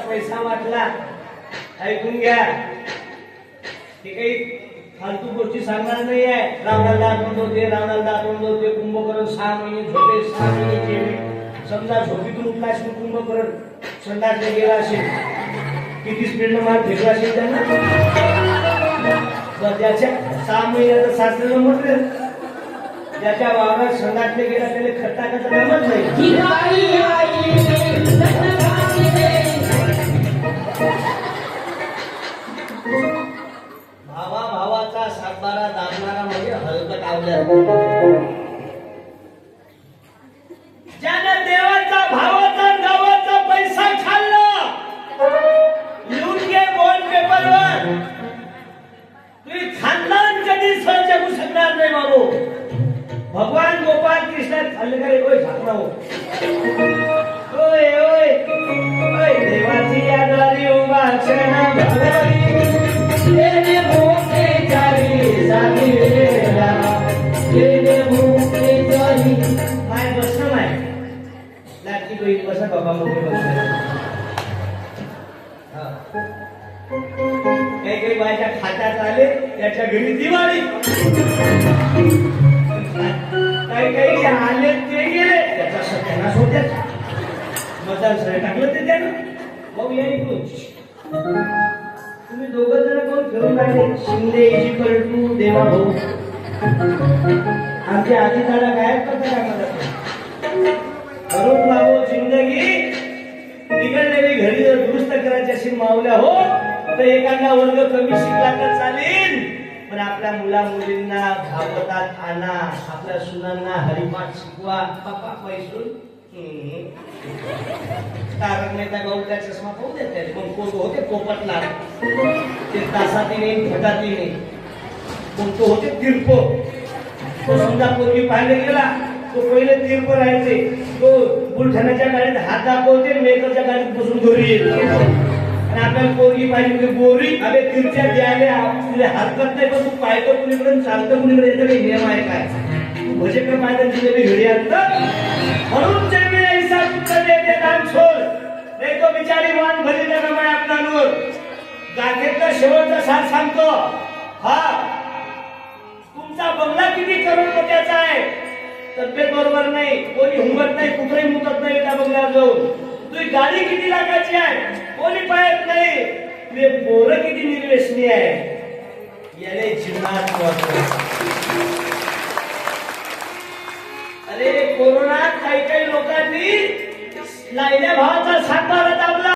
पैसा वाटला ऐकून घ्या. ते काही फालतू गोष्टी सांगणार नाही आहे. रावणाला दाखवून होते, रावणाला दाखवून होते. कुंभकर्ण 6 महिने झोपे, 6 महिने जेवे. समजा झोपीतून उठला असेल कुंभकर्ण, संडासला गेला असेल, किती स्पीडनं मार फेकला असेल त्यांना. त्याच्या 6 महिन्याचं सासऱ्याला म्हटलं, ज्याच्या वावरात संडासला गेला त्याला खट्टा खट्टा नामच नाही. भावा भावाचा सातबारा दाबणारा म्हणजे हलकट आवल्या. ज्याने देवाचा भावाचा गावाचा पैसा खाल्ला लिहून घे बॉन्ड पेपरवर. तुम्ही खानदान कधी सहज जगू शकणार नाही बाबू. भगवान गोपाल कृष्ण खाल्ले का रे? होय झाकला हो. होय होय होय देवाची यादारी उभा क्षणा भगवानी तेने भोके चारी साथी वेला तेने भोके चारी. माय बसणं माय लाटकी बहीण बसा बाबा मोठे बसले. काही काही बायच्या खात्यात आले त्याच्या घरी दिवाळी. काही काही आले ते गेले त्याचा सत्यानाश होत्याच. मजाल सर टाकलं ते त्यानं. मग या तुम्ही दोघं जण कोण फिरून राहिले. शिंदे इजिकल टू देवा भाऊ. आमच्या आधी दादा गायब करता का मला आरोप लावो जिंदगी बिघडलेली घडी जर दुरुस्त करायची असेल मावल्या हो तर एखादा वर्ग कमी शिकला तर चालेल. पण आपल्या मुला मुलींना भागवतात आणा, आपल्या सुनांना हरिपाठ शिकवा. पापा पैसून तारक मेहता गौरचा चष्मा पाहू देते. मग कोण होते पोपटला ते तासाती नाही फटाती नाही. मग तो होते तिरपो. तो समजा पोरगी पाहायला गेला तो पहिले तिरपो राहायचे. तो बुलढाण्याच्या गाडीत हात दाखवते, मेकरच्या गाडीत बसून घरी येते. आणि आपल्याला पोरगी पाहिजे गोरी अरे तिरच्या द्यायला तुला हरकत नाही. पण तू पाहतो कुणीकडे चालतं कुणीकडे येतं काही नियम आहे काय? तू भजेकडे पाहिजे जिलेबी घडी आणतं. म्हणून जन्मे ऐसा पुत्र देते दान छोड नाही तो बिचारी मान भली नका मैं आपला नूर. गाठेतला शेवटचा साथ सांगतो. हा तुमचा बंगला किती करोडपतीचा आहे, तब्येत बरोबर नाही, कोणी हुंगत नाही, कुठेही मुतत नाही त्या बंगल्यावर जाऊन. तुझी गाडी किती लाखाची आहे, कोणी पाहत नाही. तुझे पोरं किती निर्व्यसनी आहे, याने जीवनात अरे कोरोनात काही काही लोकांनी लाईल्या भावाचा सातबारा दाबला.